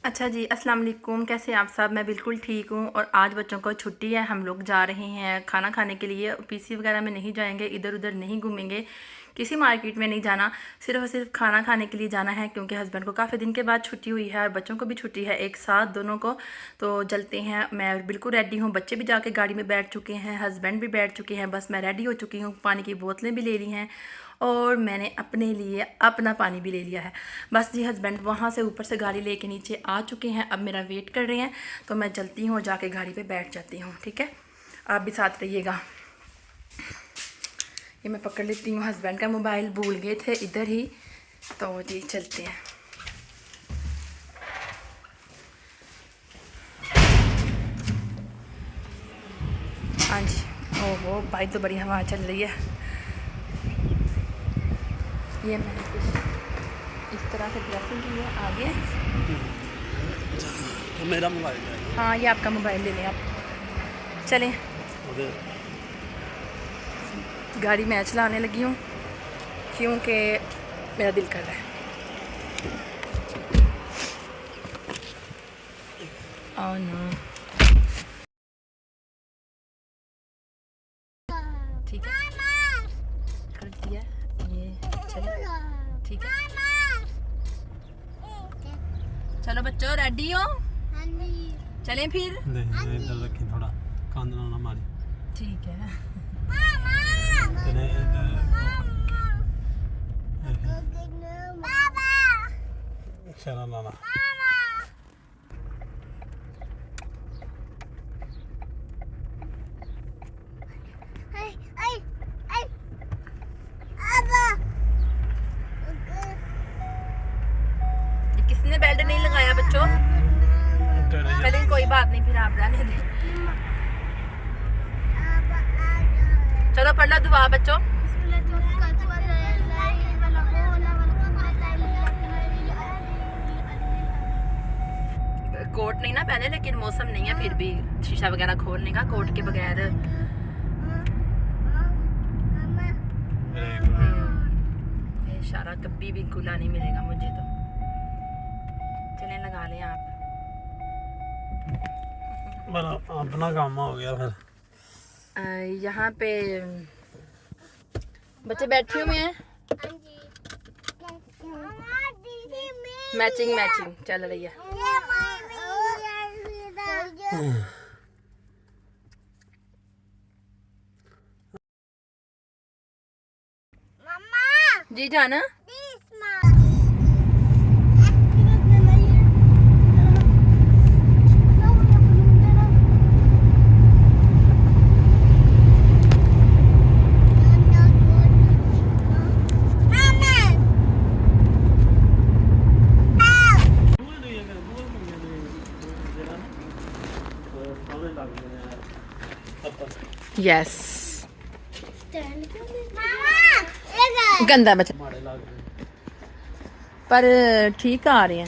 अच्छा जी, अस्सलाम वालेकुम। कैसे हैं आप सब? मैं बिल्कुल ठीक हूँ। और आज बच्चों को छुट्टी है, हम लोग जा रहे हैं खाना खाने के लिए। पीसी वगैरह में नहीं जाएंगे, इधर उधर नहीं घूमेंगे, किसी मार्केट में नहीं जाना, सिर्फ और सिर्फ खाना खाने के लिए जाना है। क्योंकि हस्बैंड को काफ़ी दिन के बाद छुट्टी हुई है और बच्चों को भी छुट्टी है, एक साथ दोनों को। तो चलते हैं। मैं बिल्कुल रेडी हूँ, बच्चे भी जाके गाड़ी में बैठ चुके हैं, हस्बैंड भी बैठ चुके हैं, बस मैं रेडी हो चुकी हूँ। पानी की बोतलें भी ले ली हैं और मैंने अपने लिए अपना पानी भी ले लिया है। बस जी, हस्बैंड वहाँ से ऊपर से गाड़ी लेके नीचे आ चुके हैं, अब मेरा वेट कर रहे हैं। तो मैं चलती हूँ, जाके गाड़ी पे बैठ जाती हूँ। ठीक है, आप भी साथ रहिएगा। ये मैं पकड़ लेती हूँ, हस्बैंड का मोबाइल भूल गए थे इधर ही। तो जी चलते हैं। हाँ जी, ओहो भाई, तो बड़ी हवा चल रही है। ये मैंने कुछ इस तरह से ड्रेसिंग की है आगे। मेरा मोबाइल है। हाँ, ये आपका मोबाइल ले लें आप। चलें, गाड़ी मैं चलाने लगी हूँ क्योंकि मेरा दिल कर रहा है। ओह नो, ठीक है, कर दिया ये। चलो ठीक है, चलो बच्चों, रेडी हो? चलें फिर। इधर रखी थोड़ा कांदना ना मारी। ठीक है। शरा लाना। किसने बेल्ट नहीं लगाया बच्चों? चलें कोई बात नहीं, फिर आप रहने दें। चलो पढ़ लो दुआ बच्चों। कोट नहीं ना पहने, लेकिन मौसम नहीं है फिर भी शीशा वगैरह खोलने का कोट के बगैर। इशारा कभी भी खुला नहीं मिलेगा मुझे तो। चलें लगा लें आप। मेरा अपना काम हो गया फिर। यहाँ पे बच्चे बैठे हुए हैं, मैचिंग मैचिंग चल रही है। जी जाना। यस, गंदा बच्चा पर ठीक आ रहे हैं।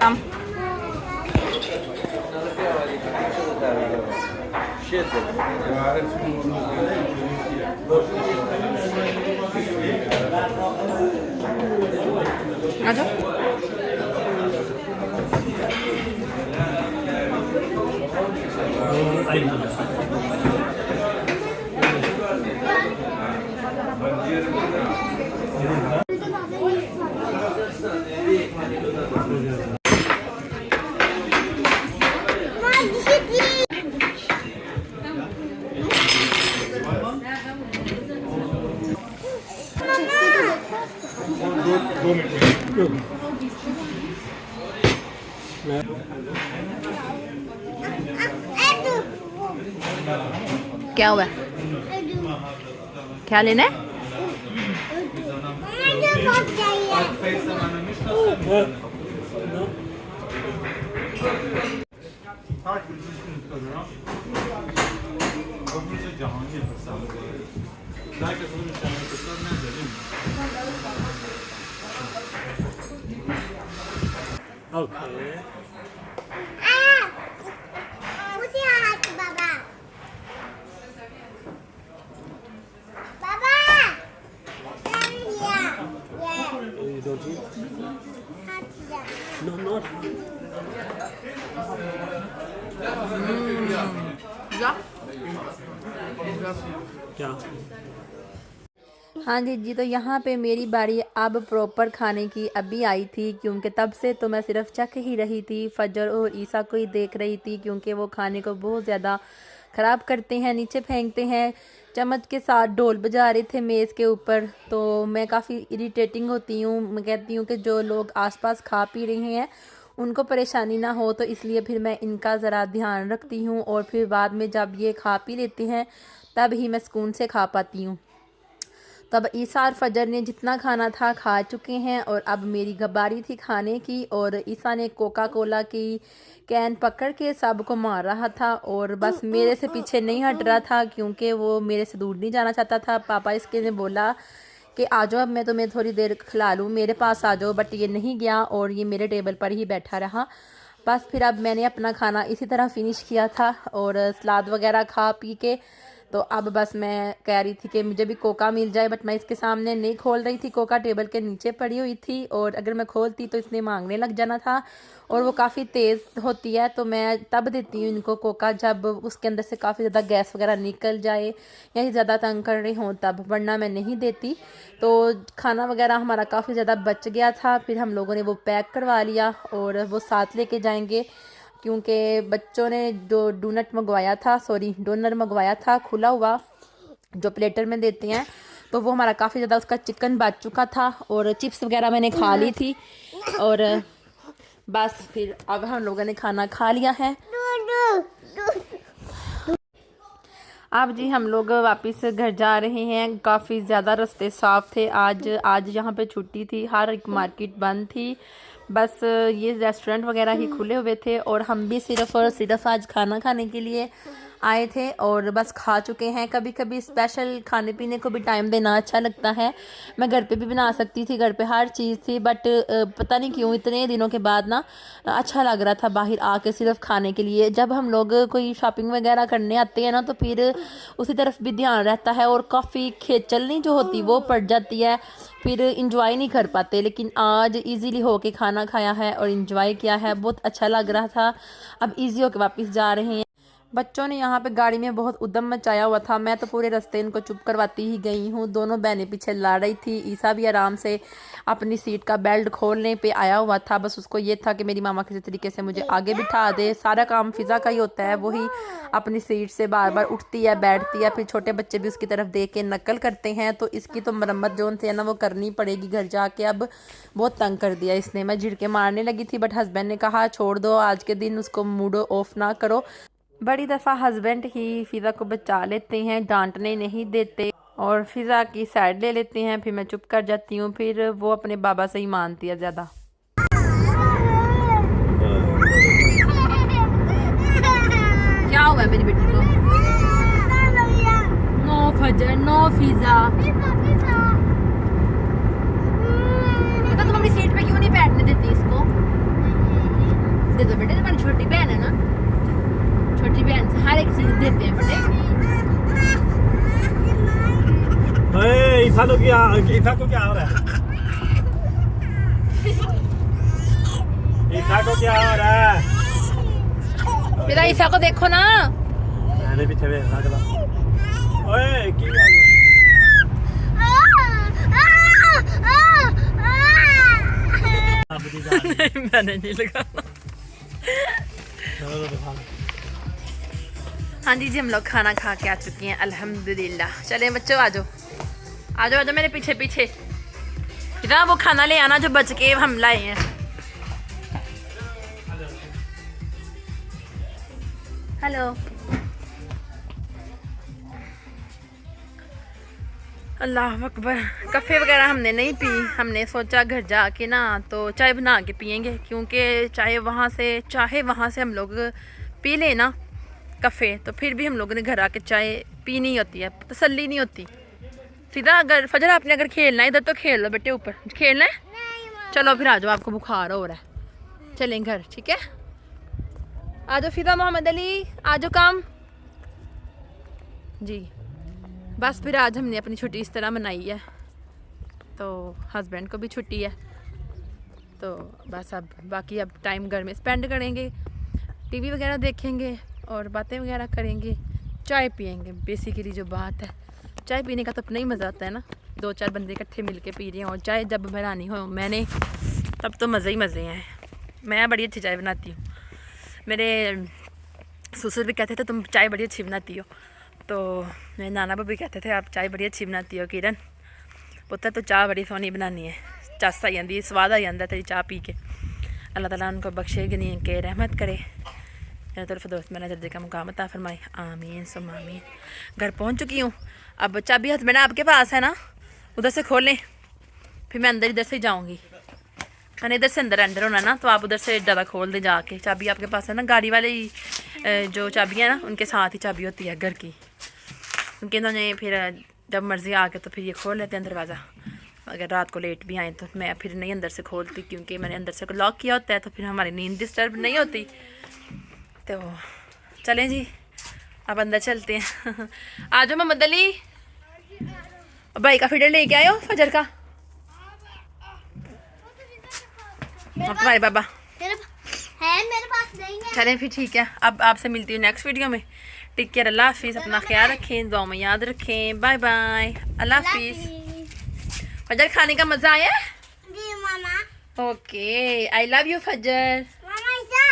कम आ जाओ। क्या हुआ? क्या लेना है? Okay. मुझे हाथ बाबा बाबा ये You don't eat? हाथ No, not. क्या? हाँ जी तो यहाँ पे मेरी बारी अब प्रॉपर खाने की अभी आई थी, क्योंकि तब से तो मैं सिर्फ चख ही रही थी। फजर और ईसा को ही देख रही थी, क्योंकि वो खाने को बहुत ज़्यादा ख़राब करते हैं, नीचे फेंकते हैं, चम्मच के साथ ढोल बजा रहे थे मेज़ के ऊपर। तो मैं काफ़ी इरिटेटिंग होती हूँ। मैं कहती हूँ कि जो लोग आसपास खा पी रहे हैं उनको परेशानी ना हो, तो इसलिए फिर मैं इनका ज़रा ध्यान रखती हूँ, और फिर बाद में जब ये खा पी लेते हैं तब ही मैं सुकून से खा पाती हूँ। तब ईसा और फजर ने जितना खाना था खा चुके हैं, और अब मेरी बारी थी खाने की। और ईसा ने कोका कोला की कैन पकड़ के सबको मार रहा था, और बस मेरे से पीछे नहीं हट रहा था, क्योंकि वो मेरे से दूर नहीं जाना चाहता था। पापा इसके ने बोला कि आ जाओ, अब मैं तुम्हें थोड़ी देर खिला लूँ, मेरे पास आ जाओ, बट ये नहीं गया और ये मेरे टेबल पर ही बैठा रहा। बस फिर अब मैंने अपना खाना इसी तरह फिनिश किया था, और सलाद वगैरह खा पी के तो अब बस मैं कह रही थी कि मुझे भी कोका मिल जाए, बट मैं इसके सामने नहीं खोल रही थी। कोका टेबल के नीचे पड़ी हुई थी, और अगर मैं खोलती तो इसने मांगने लग जाना था, और वो काफ़ी तेज़ होती है। तो मैं तब देती हूँ इनको कोका जब उसके अंदर से काफ़ी ज़्यादा गैस वगैरह निकल जाए या ये ज़्यादा तंग कर रही हों तब, वरना मैं नहीं देती। तो खाना वगैरह हमारा काफ़ी ज़्यादा बच गया था, फिर हम लोगों ने वो पैक करवा लिया और वो साथ लेके जाएंगे, क्योंकि बच्चों ने जो डोनर मंगवाया था खुला हुआ, जो प्लेटर में देते हैं, तो वो हमारा काफ़ी ज़्यादा उसका चिकन बच चुका था, और चिप्स वगैरह मैंने खा ली थी। और बस फिर अब हम लोगों ने खाना खा लिया है। अब जी हम लोग वापस घर जा रहे हैं। काफ़ी ज़्यादा रास्ते साफ़ थे आज यहाँ पे छुट्टी थी, हर एक मार्केट बंद थी, बस ये रेस्टोरेंट वगैरह ही खुले हुए थे, और हम भी सिर्फ और सिर्फ आज खाना खाने के लिए आए थे, और बस खा चुके हैं। कभी कभी स्पेशल खाने पीने को भी टाइम देना अच्छा लगता है। मैं घर पे भी बना सकती थी, घर पे हर चीज़ थी, बट पता नहीं क्यों इतने दिनों के बाद ना अच्छा लग रहा था बाहर आके सिर्फ खाने के लिए। जब हम लोग कोई शॉपिंग वगैरह करने आते हैं ना, तो फिर उसी तरफ भी ध्यान रहता है, और काफ़ी खेचलनी जो होती वो पड़ जाती है, फिर इंजॉय नहीं कर पाते। लेकिन आज इजीली होके खाना खाया है और इंजॉय किया है, बहुत अच्छा लग रहा था। अब इजी होके वापस जा रहे हैं। बच्चों ने यहाँ पे गाड़ी में बहुत उद्यम मचाया हुआ था, मैं तो पूरे रास्ते इनको चुप करवाती ही गई हूँ। दोनों बहनें पीछे लड़ रही थी, ईसा भी आराम से अपनी सीट का बेल्ट खोलने पे आया हुआ था, बस उसको ये था कि मेरी मामा किसी तरीके से मुझे आगे बिठा दे। सारा काम फिज़ा का ही होता है, वही अपनी सीट से बार बार उठती है, बैठती है, फिर छोटे बच्चे भी उसकी तरफ देख के नकल करते हैं, तो इसकी तो मरम्मत जो है ना वो करनी पड़ेगी घर जाके। अब बहुत तंग कर दिया इसने, मैं झिड़के मारने लगी थी, बट हस्बैंड ने कहा छोड़ दो, आज के दिन उसको मूड ऑफ ना करो। बड़ी दफ़ा हस्बैंड ही फ़िज़ा को बचा लेते हैं, डांटने नहीं देते, और फ़िज़ा की साइड ले लेते हैं, फिर मैं चुप कर जाती हूँ, फिर वो अपने बाबा से ही मानती है ज़्यादा। क्या हुआ है मेरी बेटी को? नो फजर, नो फ़िज़ा। बेटा तुम अपनी सीट पे क्यों नहीं बैठने देती इसको? दे दो बेटे, तुम्हारी छोटी बहन है ना, छोटी बहन से हर एक चीज देते हैं बेटे। ईसा को क्या हो रहा है? ईसा को क्या हो रहा है? बेटा ईसा को देखो ना। मैंने पीछे देखा था। ओए की मैंने नहीं लगा। हाँ जी हम लोग खाना खा के आ चुके हैं अल्हम्दुलिल्लाह। चलें बच्चों आ जाओ आ जाओ मेरे पीछे पीछे। इतना वो खाना ले आना जो बच के हम लाए हैं। हेलो अल्लाह अकबर। कफ़े वगैरह हमने नहीं पी, हमने सोचा घर जाके ना तो चाय बना के पियेंगे, क्योंकि चाहे वहाँ से हम लोग पी लें ना कफ़े, तो फिर भी हम लोगों ने घर आके चाय पीनी होती है, तसल्ली नहीं होती। सीधा अगर फजर आपने अगर खेलना है इधर तो खेल लो बेटे, ऊपर खेलना है। चलो फिर आ जाओ, आपको बुखार हो रहा है, चलें घर, ठीक है। आ जाओ फिदा मोहम्मद अली, आ जाओ काम जी। बस फिर आज हमने अपनी छुट्टी इस तरह मनाई है, तो हस्बैंड को भी छुट्टी है, तो बस अब बाकी अब टाइम घर में स्पेंड करेंगे, टीवी वगैरह देखेंगे और बातें वगैरह करेंगे, चाय पियेंगे। बेसिकली जो बात है, चाय पीने का तो अपना ही मज़ा आता है ना, 2-4 बंदे इकट्ठे मिलके पी रहे हैं, और चाय जब बनानी हो मैंने तब तो मज़े ही मज़े हैं। मैं बड़ी अच्छी चाय बनाती हूँ, मेरे ससुर भी कहते थे तुम चाय बड़ी अच्छी बनाती हो, तो मेरे नाना भी कहते थे आप चाय बड़ी अच्छी बनाती हो किरण पुत्र, तो चाय बड़ी सोहनी बनानी है, चस आई जाती, स्वाद आ जाता तेरी चाय पी के। अल्लाह ताला उनको बख्शे गनी के रहमत करे, मेरा तरफ दोस्त मेरा जर्जे का मुकाम अता फरमाए, आमीन सुम आमीन। घर पहुँच चुकी हूँ, अब चाबी हस्बैंड आपके पास है ना, उधर से खोलें, फिर मैं अंदर इधर से जाऊँगी, मैंने इधर से अंदर एंटर होना ना, तो आप उधर से ज़्यादा खोल दे जाके। चाबी आपके पास है ना, गाड़ी वाले जो चाबी है ना उनके साथ ही चाबी होती है घर की, क्योंकि इन्होंने फिर जब मर्ज़ी आके तो फिर ये खोल लेते हैं दरवाज़ा, अगर रात को लेट भी आए तो मैं फिर नहीं अंदर से खोलती, क्योंकि मैंने अंदर से लॉक किया होता है, तो फिर हमारी नींद डिस्टर्ब नहीं होती। तो चलें जी, अब अंदर चलते हैं। आ जाओ मोहम्मद अली, भाई का फीडर लेके आयो फजर का, और तुम्हारे बाबा मेरे पास नहीं है। चलें फिर ठीक है, अब आपसे मिलती हूँ नेक्स्ट वीडियो में। टेक केयर, अल्लाह हाफिज़, अपना ख्याल रखें, दुआ में याद रखें, बाय बाय, अल्लाह हाफिज़। फजर खाने का मज़ा आया? जी मामा। ओके, आई लव यू फजर। मामा ऐसा